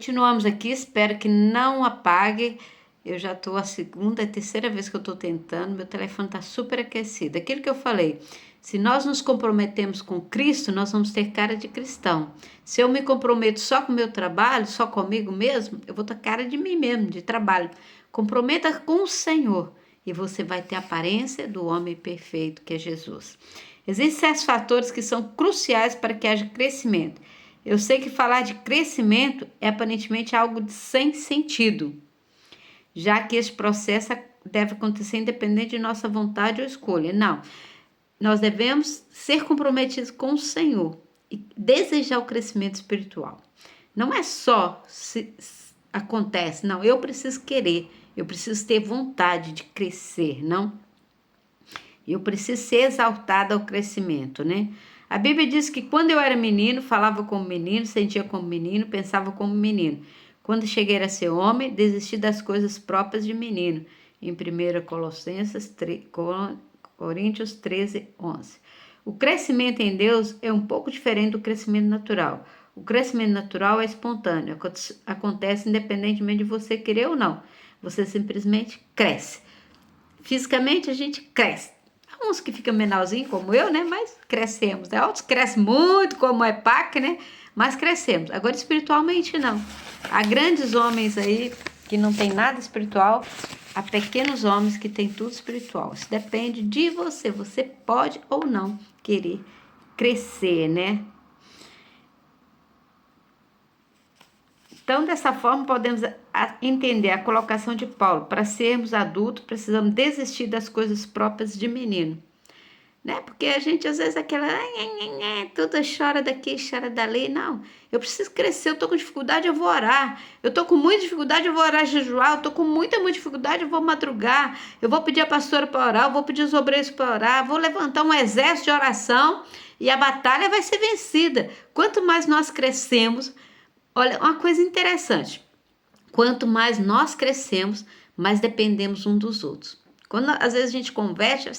Continuamos aqui, espero que não apague. Eu já estou a segunda, terceira vez que eu estou tentando, meu telefone está super aquecido. Aquilo que eu falei, se nós nos comprometemos com Cristo, nós vamos ter cara de cristão. Se eu me comprometo só com o meu trabalho, só comigo mesmo, eu vou ter cara de mim mesmo, de trabalho. Comprometa com o Senhor e você vai ter a aparência do homem perfeito, que é Jesus. Existem certos fatores que são cruciais para que haja crescimento. Eu sei que falar de crescimento é aparentemente algo sem sentido, já que esse processo deve acontecer independente de nossa vontade ou escolha. Não, nós devemos ser comprometidos com o Senhor e desejar o crescimento espiritual. Não é só se acontece, não, eu preciso querer, eu preciso ter vontade de crescer, não? Eu preciso ser exaltada ao crescimento, né? A Bíblia diz que quando eu era menino, falava como menino, sentia como menino, pensava como menino. Quando cheguei a ser homem, desisti das coisas próprias de menino. Em 1 Coríntios 13, 11. O crescimento em Deus é um pouco diferente do crescimento natural. O crescimento natural é espontâneo, acontece independentemente de você querer ou não. Você simplesmente cresce. Fisicamente a gente cresce. Há uns que ficam menorzinho como eu, né? Mas crescemos. Né? Outros crescem muito, como é PAC, né? Mas crescemos. Agora espiritualmente não. Há grandes homens aí que não tem nada espiritual. Há pequenos homens que têm tudo espiritual. Isso depende de você. Você pode ou não querer crescer, né? Então, dessa forma, podemos entender a colocação de Paulo. Para sermos adultos, precisamos desistir das coisas próprias de menino. Né? Porque a gente, às vezes, tudo chora daqui, chora dali. Não, eu preciso crescer, eu estou com dificuldade, eu vou orar. Eu estou com muita dificuldade, eu vou orar jejuar. Eu estou com muita dificuldade, eu vou madrugar. Eu vou pedir a pastora para orar, eu vou pedir os obreiros para orar. Vou levantar um exército de oração e a batalha vai ser vencida. Quanto mais nós crescemos... Olha, uma coisa interessante, quanto mais nós crescemos, mais dependemos um dos outros. Quando às vezes a gente conversa,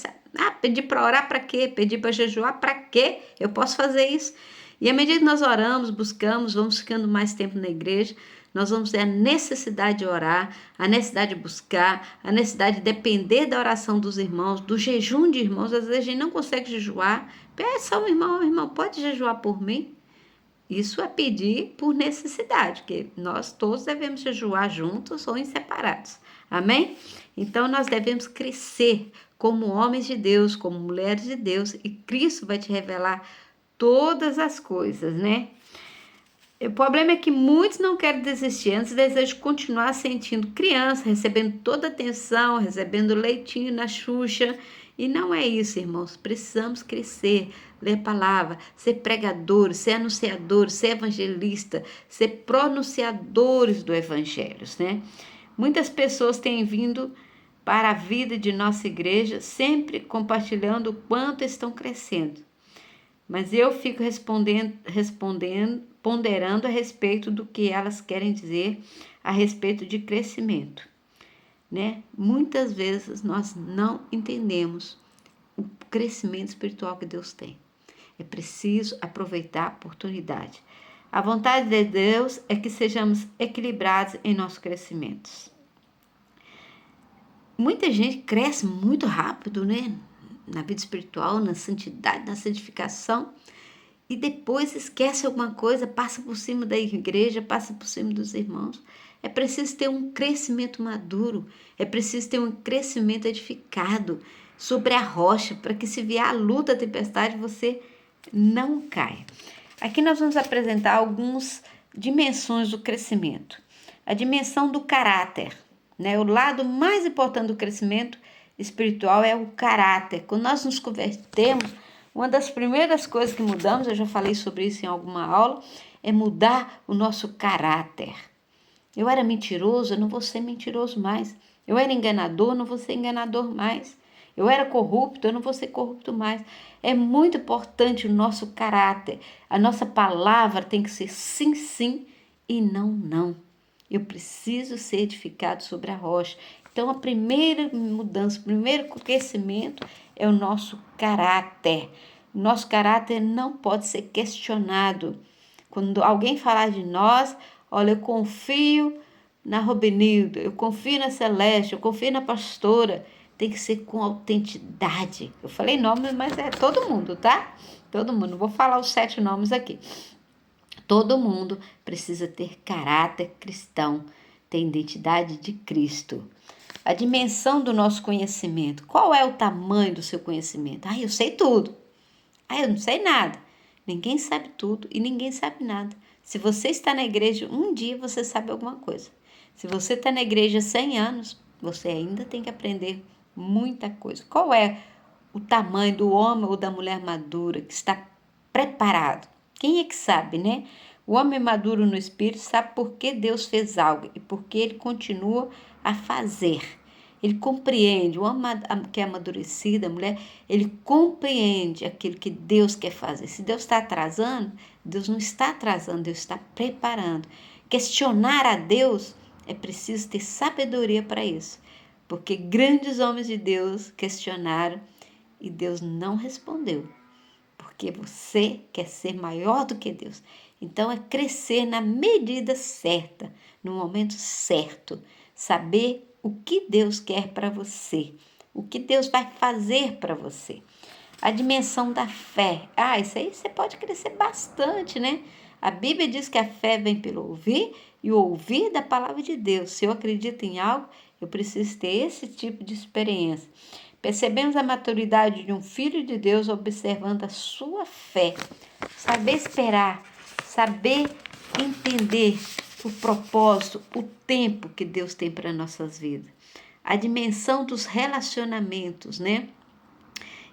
pedir para orar para quê? Pedir para jejuar para quê? Eu posso fazer isso. E à medida que nós oramos, buscamos, vamos ficando mais tempo na igreja, nós vamos ter a necessidade de orar, a necessidade de buscar, a necessidade de depender da oração dos irmãos, do jejum de irmãos. Às vezes a gente não consegue jejuar. Peça ao irmão, pode jejuar por mim? Isso é pedir por necessidade, porque nós todos devemos jejuar juntos ou em separados. Amém? Então nós devemos crescer como homens de Deus, como mulheres de Deus, e Cristo vai te revelar todas as coisas, né? O problema é que muitos não querem desistir, antes desejam continuar sentindo criança, recebendo toda a atenção, recebendo leitinho na Xuxa. E não é isso, irmãos. Precisamos crescer, ler a palavra, ser pregadores, ser anunciadores, ser evangelista, ser pronunciadores do evangelho, né? Muitas pessoas têm vindo para a vida de nossa igreja, sempre compartilhando o quanto estão crescendo. Mas eu fico ponderando a respeito do que elas querem dizer a respeito de crescimento, né? Muitas vezes nós não entendemos o crescimento espiritual que Deus tem. É preciso aproveitar a oportunidade. A vontade de Deus é que sejamos equilibrados em nossos crescimentos. Muita gente cresce muito rápido, né? Na vida espiritual, na santidade, na santificação, e depois esquece alguma coisa, passa por cima da igreja, passa por cima dos irmãos. É preciso ter um crescimento maduro, é preciso ter um crescimento edificado sobre a rocha, para que se vier a luta, a tempestade, você não caia. Aqui nós vamos apresentar algumas dimensões do crescimento. A dimensão do caráter, né? O lado mais importante do crescimento espiritual é o caráter. Quando nós nos convertemos, uma das primeiras coisas que mudamos, eu já falei sobre isso em alguma aula, é mudar o nosso caráter. Eu era mentiroso, eu não vou ser mentiroso mais. Eu era enganador, eu não vou ser enganador mais. Eu era corrupto, eu não vou ser corrupto mais. É muito importante o nosso caráter. A nossa palavra tem que ser sim, sim e não, não. Eu preciso ser edificado sobre a rocha. Então, a primeira mudança, o primeiro crescimento é o nosso caráter. O nosso caráter não pode ser questionado. Quando alguém falar de nós, Olha, eu confio na Robinilda, eu confio na Celeste, eu confio na pastora. Tem que ser com autenticidade. Eu falei nomes, mas é todo mundo, tá? Todo mundo. Não vou falar os 7 nomes aqui. Todo mundo precisa ter caráter cristão, ter identidade de Cristo. A dimensão do nosso conhecimento. Qual é o tamanho do seu conhecimento? Eu sei tudo. Eu não sei nada. Ninguém sabe tudo e ninguém sabe nada. Se você está na igreja um dia, você sabe alguma coisa. Se você está na igreja 100 anos, você ainda tem que aprender muita coisa. Qual é o tamanho do homem ou da mulher madura que está preparado? Quem é que sabe, né? O homem maduro no espírito sabe por que Deus fez algo e por que ele continua a fazer. Ele compreende, o homem que é amadurecido, a mulher, ele compreende aquilo que Deus quer fazer. Se Deus está atrasando, Deus não está atrasando, Deus está preparando. Questionar a Deus é preciso ter sabedoria para isso, porque grandes homens de Deus questionaram e Deus não respondeu, porque você quer ser maior do que Deus. Então é crescer na medida certa, no momento certo, saber o que Deus quer para você, o que Deus vai fazer para você. A dimensão da fé. Isso aí você pode crescer bastante, né? A Bíblia diz que a fé vem pelo ouvir e o ouvir da palavra de Deus. Se eu acredito em algo, eu preciso ter esse tipo de experiência. Percebemos a maturidade de um filho de Deus observando a sua fé. Saber esperar, saber entender o propósito, o tempo que Deus tem para nossas vidas. A dimensão dos relacionamentos, né?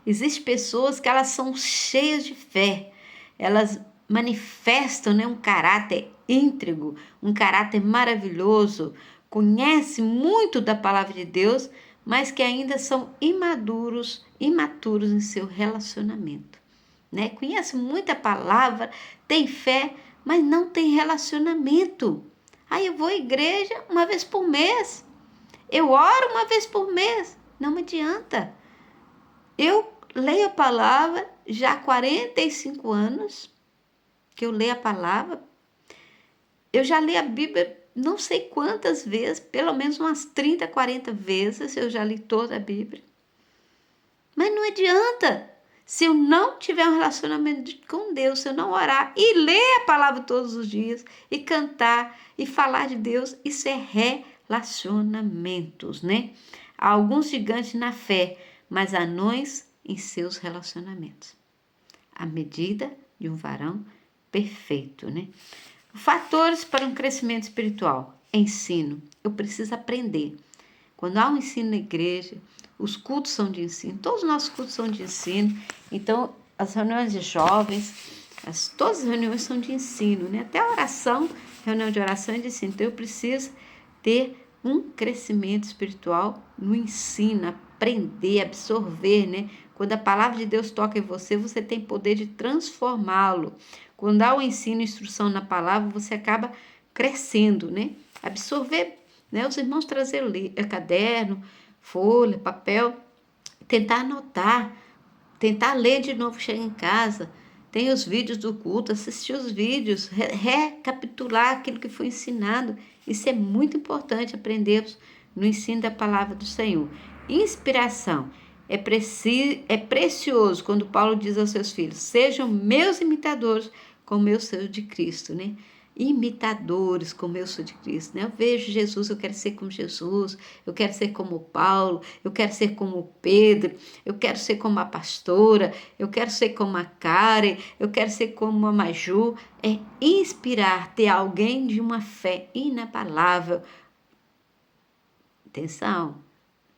Existem pessoas que elas são cheias de fé, elas manifestam, né, um caráter íntegro, um caráter maravilhoso, conhecem muito da palavra de Deus, mas que ainda são imaturos em seu relacionamento. Né? Conhece muita palavra, tem fé, mas não tem relacionamento. Eu vou à igreja uma vez por mês, eu oro uma vez por mês, não adianta. Eu leio a palavra já há 45 anos que eu leio a palavra. Eu já li a Bíblia não sei quantas vezes, pelo menos umas 30, 40 vezes eu já li toda a Bíblia. Mas não adianta. Se eu não tiver um relacionamento com Deus, se eu não orar e ler a palavra todos os dias, e cantar, e falar de Deus, isso é relacionamentos, né? Há alguns gigantes na fé, mas anões em seus relacionamentos. A medida de um varão perfeito, né? Fatores para um crescimento espiritual. Ensino. Eu preciso aprender. Quando há um ensino na igreja, os cultos são de ensino, todos os nossos cultos são de ensino. Então, as reuniões de jovens, todas as reuniões são de ensino, né? Até a oração, reunião de oração é de ensino. Então, eu preciso ter um crescimento espiritual no ensino, aprender, absorver, né? Quando a palavra de Deus toca em você, você tem poder de transformá-lo. Quando há o ensino e instrução na palavra, você acaba crescendo, né? Absorver, né? Os irmãos trazer caderno, folha, papel, tentar anotar, tentar ler de novo, chegar em casa, tem os vídeos do culto, assistir os vídeos, recapitular aquilo que foi ensinado. Isso é muito importante aprendermos no ensino da palavra do Senhor. Inspiração. É precioso quando Paulo diz aos seus filhos: sejam meus imitadores, como eu sou de Cristo, né? Imitadores, como eu sou de Cristo, né? Eu vejo Jesus, eu quero ser como Jesus, eu quero ser como Paulo, eu quero ser como Pedro, eu quero ser como a pastora, eu quero ser como a Karen, eu quero ser como a Maju. É inspirar, ter alguém de uma fé inabalável. Atenção,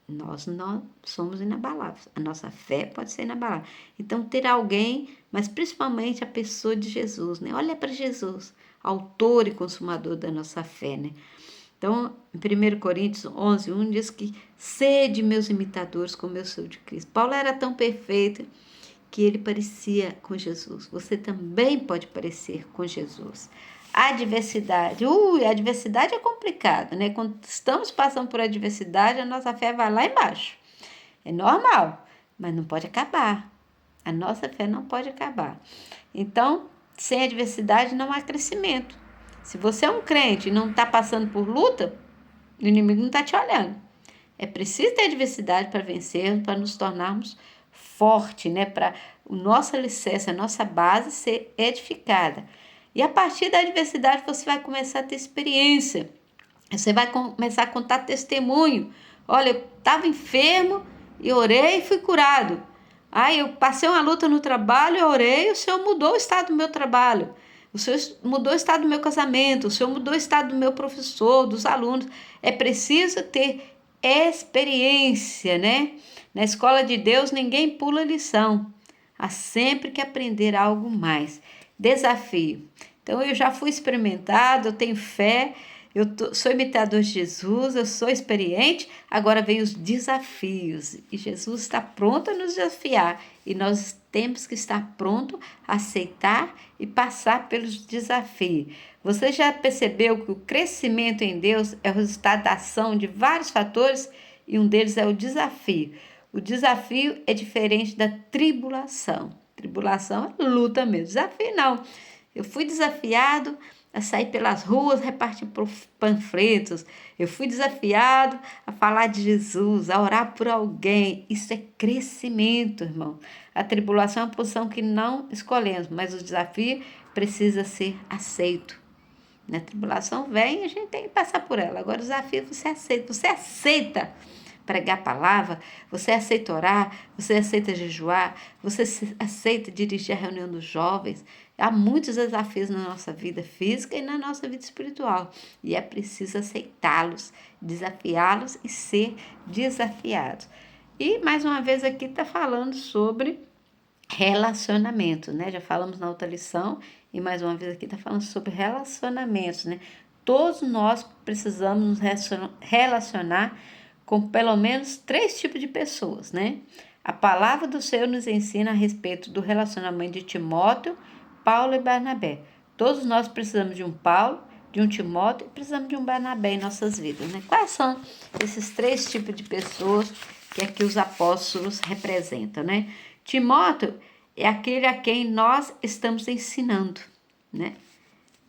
nós não somos inabaláveis, a nossa fé pode ser inabalável. Então, ter alguém, mas principalmente a pessoa de Jesus, né? Olha para Jesus, autor e consumador da nossa fé, né? Então, em 1 Coríntios 11:1 diz que sede meus imitadores como eu sou de Cristo. Paulo era tão perfeito que ele parecia com Jesus. Você também pode parecer com Jesus. A adversidade. A adversidade é complicado, né? Quando estamos passando por adversidade, a nossa fé vai lá embaixo. É normal, mas não pode acabar. A nossa fé não pode acabar. Então, sem adversidade não há crescimento. Se você é um crente e não está passando por luta, o inimigo não está te olhando. É preciso ter adversidade para vencer, para nos tornarmos fortes, né? Para o nosso alicerce, a nossa base ser edificada. E a partir da adversidade você vai começar a ter experiência. Você vai começar a contar testemunho. Olha, eu estava enfermo e orei e fui curado. Eu passei uma luta no trabalho, eu orei, o Senhor mudou o estado do meu trabalho. O Senhor mudou o estado do meu casamento, o Senhor mudou o estado do meu professor, dos alunos. É preciso ter experiência, né? Na escola de Deus ninguém pula lição. Há sempre que aprender algo mais. Desafio. Então eu já fui experimentado, eu tenho fé, sou imitador de Jesus, eu sou experiente, agora vem os desafios. E Jesus está pronto a nos desafiar. E nós temos que estar pronto a aceitar e passar pelos desafios. Você já percebeu que o crescimento em Deus é o resultado da ação de vários fatores e um deles é o desafio. O desafio é diferente da tribulação. Tribulação é luta mesmo. Desafio não. Eu fui desafiado a sair pelas ruas, repartir panfletos. Eu fui desafiado a falar de Jesus, a orar por alguém. Isso é crescimento, irmão. A tribulação é uma posição que não escolhemos, mas o desafio precisa ser aceito. A tribulação vem e a gente tem que passar por ela. Agora o desafio você aceita. Você aceita pregar a palavra, você aceita orar, você aceita jejuar, você aceita dirigir a reunião dos jovens. Há muitos desafios na nossa vida física e na nossa vida espiritual. E é preciso aceitá-los, desafiá-los e ser desafiados. E mais uma vez aqui está falando sobre relacionamento, né? Já falamos na outra lição e mais uma vez aqui está falando sobre relacionamentos, né? Todos nós precisamos nos relacionar com pelo menos 3 tipos de pessoas, né? A palavra do Senhor nos ensina a respeito do relacionamento de Timóteo, Paulo e Barnabé. Todos nós precisamos de um Paulo, de um Timóteo e precisamos de um Barnabé em nossas vidas, né? Quais são esses 3 tipos de pessoas que aqui os apóstolos representam, né? Timóteo é aquele a quem nós estamos ensinando, né?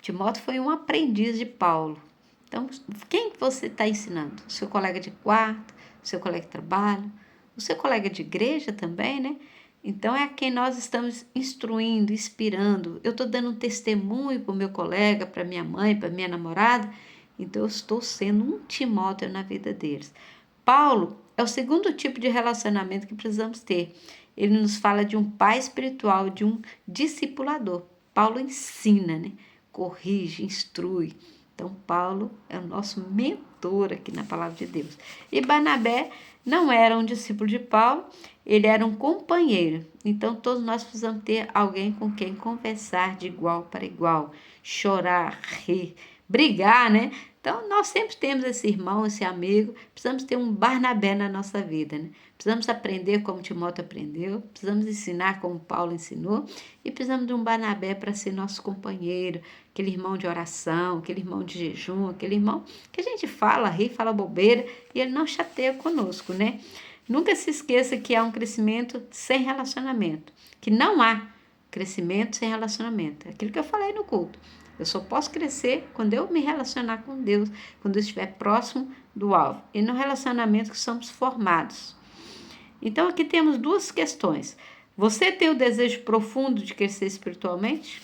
Timóteo foi um aprendiz de Paulo. Então, quem você está ensinando? O seu colega de quarto, o seu colega de trabalho, o seu colega de igreja também, né? Então, é a quem nós estamos instruindo, inspirando. Eu estou dando um testemunho para o meu colega, para minha mãe, para minha namorada. Então, eu estou sendo um Timóteo na vida deles. Paulo é o segundo tipo de relacionamento que precisamos ter. Ele nos fala de um pai espiritual, de um discipulador. Paulo ensina, né? Corrige, instrui. Então, Paulo é o nosso mentor aqui na palavra de Deus. E Barnabé não era um discípulo de Paulo, ele era um companheiro. Então, todos nós precisamos ter alguém com quem conversar de igual para igual, chorar, rir, brigar, né? Então, nós sempre temos esse irmão, esse amigo, precisamos ter um Barnabé na nossa vida, né? Precisamos aprender como Timóteo aprendeu, precisamos ensinar como Paulo ensinou e precisamos de um Barnabé para ser nosso companheiro, aquele irmão de oração, aquele irmão de jejum, aquele irmão que a gente fala, ri, fala bobeira e ele não chateia conosco, né? Nunca se esqueça que há um crescimento sem relacionamento, que não há crescimento sem relacionamento. É aquilo que eu falei no culto. Eu só posso crescer quando eu me relacionar com Deus, quando eu estiver próximo do alvo. E no relacionamento que somos formados. Então, aqui temos 2 questões. Você tem o desejo profundo de crescer espiritualmente?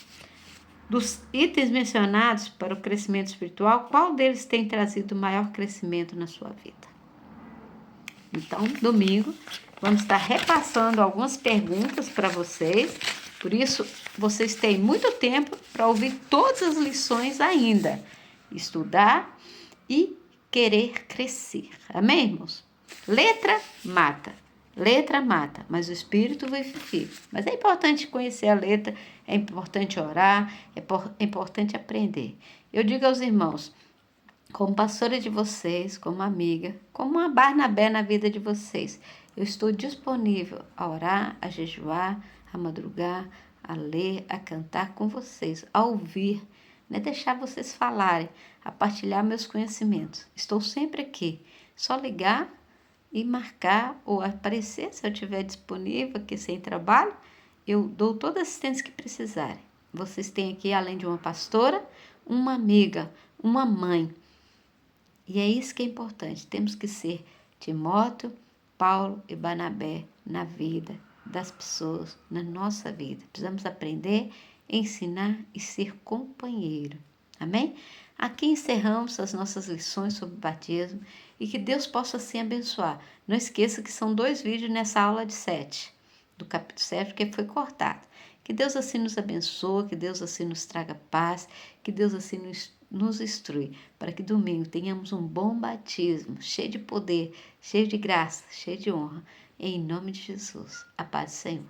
Dos itens mencionados para o crescimento espiritual, qual deles tem trazido maior crescimento na sua vida? Então, domingo, vamos estar repassando algumas perguntas para vocês. Por isso, vocês têm muito tempo para ouvir todas as lições ainda. Estudar e querer crescer. Amém, irmãos? Letra mata, mas o espírito vivifica. Mas é importante conhecer a letra, é importante orar, é importante aprender. Eu digo aos irmãos, como pastora de vocês, como amiga, como uma Barnabé na vida de vocês, eu estou disponível a orar, a jejuar, a madrugar, a ler, a cantar com vocês, a ouvir, né? Deixar vocês falarem, a partilhar meus conhecimentos. Estou sempre aqui, só ligar e marcar ou aparecer, se eu estiver disponível aqui sem trabalho, eu dou toda a assistência que precisarem. Vocês têm aqui, além de uma pastora, uma amiga, uma mãe. E é isso que é importante. Temos que ser Timóteo, Paulo e Barnabé na vida das pessoas, na nossa vida. Precisamos aprender, ensinar e ser companheiro. Amém? Aqui encerramos as nossas lições sobre batismo e que Deus possa assim abençoar. Não esqueça que são 2 vídeos nessa aula de 7, do capítulo 7, que foi cortado. Que Deus assim nos abençoe, que Deus assim nos traga paz, que Deus assim nos instrui, para que domingo tenhamos um bom batismo, cheio de poder, cheio de graça, cheio de honra. Em nome de Jesus. A paz do Senhor.